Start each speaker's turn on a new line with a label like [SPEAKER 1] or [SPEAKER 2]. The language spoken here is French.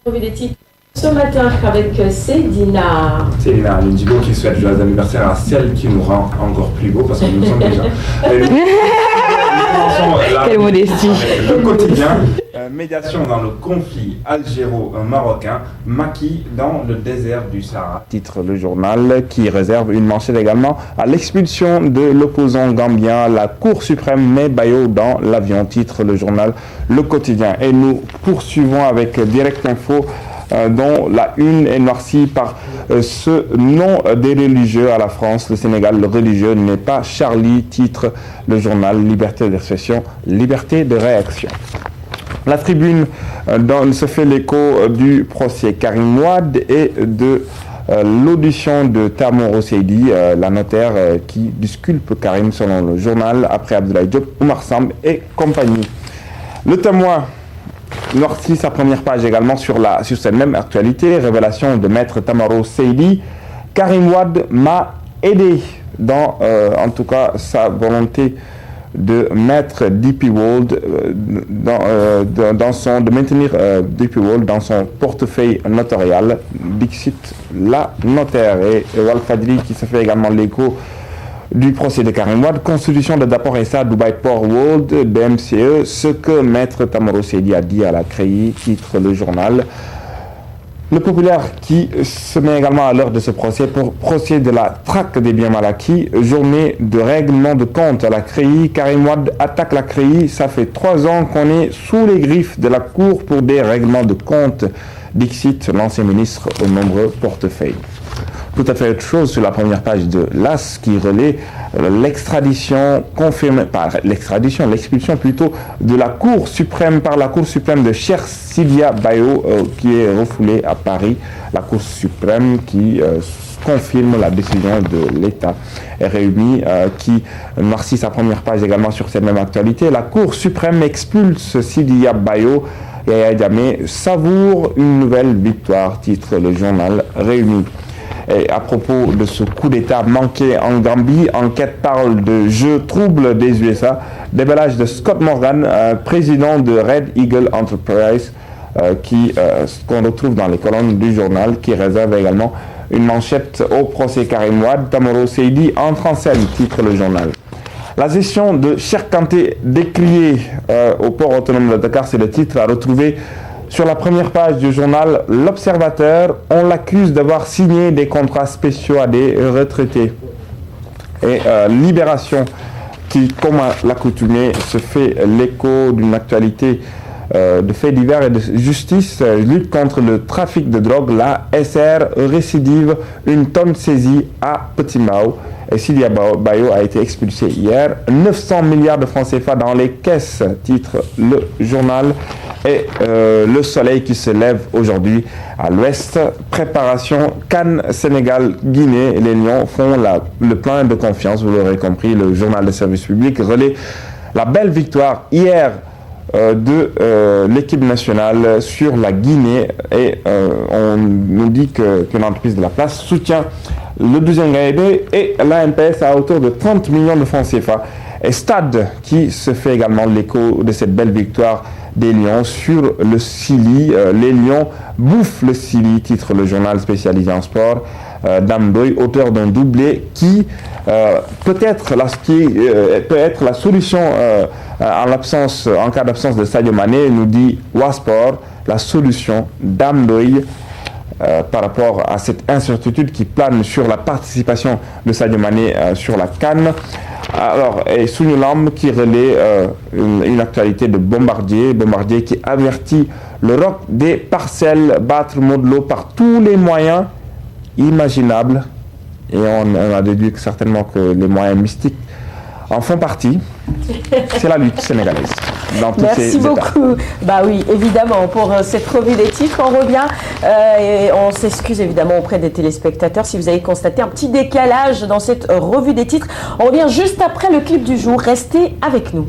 [SPEAKER 1] Revue des titres ce matin avec Cédina.
[SPEAKER 2] Cédina Lindigo qui souhaite joyeux anniversaire à celle qui nous rend encore plus beau parce que nous sommes déjà.
[SPEAKER 3] Quelle modestie.
[SPEAKER 2] Le quotidien, médiation dans le conflit algéro-marocain, maquis dans le désert du Sahara. Titre le journal qui réserve une manchette également à l'expulsion de l'opposant gambien. La Cour suprême met Bayo dans l'avion. Titre le journal Le Quotidien. Et nous poursuivons avec Direct Info. Dont la une est noircie par ce nom des religieux à la France. Le Sénégal, le religieux n'est pas Charlie, titre le journal Liberté d'expression, liberté de réaction. La tribune se fait l'écho du procès Karim Wade et de l'audition de Tamoro Seydi, la notaire qui disculpe Karim selon le journal, après Abdoulaye Diop, Oumar Samb et compagnie. Le Témoin noircit sa première page également sur cette même actualité, révélation de maître Tamaro Seydi. Karim Wade m'a aidé dans, en tout cas, sa volonté de mettre DP World de maintenir DP World dans son portefeuille notarial. Dixit la notaire. Et Walfadri qui se fait également l'écho du procès de Karim Wade, constitution de Dapor Essa, Dubai Port World, DMCE, ce que maître Tamaro Seydi a dit à la CREI, titre le journal. Le populaire qui se met également à l'heure de ce procès pour procès de la traque des biens mal acquis, journée de règlement de compte à la CREI. Karim Wade attaque la CREI, ça fait 3 ans qu'on est sous les griffes de la Cour pour des règlements de compte, dixit l'ancien ministre aux nombreux portefeuilles. Tout à fait autre chose sur la première page de l'AS qui relaie l'extradition confirmée, l'expulsion plutôt de la Cour suprême par la Cour suprême de Cheikh Sidia Bayo qui est refoulée à Paris. La Cour suprême qui confirme la décision de l'État. RMI qui noircit sa première page également sur cette même actualité. La Cour suprême expulse Sidia Bayo. Yaya Jammeh savoure une nouvelle victoire, titre le journal Réumi. Et à propos de ce coup d'État manqué en Gambie, enquête parle de jeu trouble des USA, déballage de Scott Morgan, président de Red Eagle Enterprise, qu'on retrouve dans les colonnes du journal, qui réserve également une manchette au procès Karim Wade. Tamaro Seydi entre en scène, titre le journal. La gestion de Cheikh Kanté décriée au port autonome de Dakar, c'est le titre à retrouver sur la première page du journal L'Observateur. On l'accuse d'avoir signé des contrats spéciaux à des retraités. Et Libération, qui, comme à l'accoutumée, se fait l'écho d'une actualité de faits divers et de justice, lutte contre le trafic de drogue. La SR récidive, une tonne saisie à Petit Mao. Et Sidia Bayo a été expulsé hier. 900 milliards de francs CFA dans les caisses, titre le journal. Et le soleil qui se lève aujourd'hui à l'ouest. Préparation CAN Sénégal-Guinée. Les Lions font le plein de confiance, vous l'aurez compris. Le journal de service public relaie la belle victoire hier de l'équipe nationale sur la Guinée. Et on nous dit qu'une entreprise de la place soutient le 12e Gaïdé et l'ANPS à hauteur de 30 millions de francs CFA. Et Stade qui se fait également l'écho de cette belle victoire des Lions sur le Sili. Les Lions bouffent le Sili, titre le journal spécialisé en sport. Dame Doy, auteur d'un doublé qui peut être la solution en cas d'absence de Sadio Mané, nous dit Wasport, la solution Dame Doy par rapport à cette incertitude qui plane sur la participation de Sadio Mané sur la CAN. Alors, et Sounilam qui relaie une actualité de Bombardier qui avertit le roc des parcelles, battre Modelo par tous les moyens imaginables. Et on a déduit certainement que les moyens mystiques en font partie. C'est la lutte sénégalaise.
[SPEAKER 1] Merci beaucoup. Bah oui, évidemment, pour cette revue des titres. On revient et on s'excuse évidemment auprès des téléspectateurs si vous avez constaté un petit décalage dans cette revue des titres. On revient juste après le clip du jour. Restez avec nous.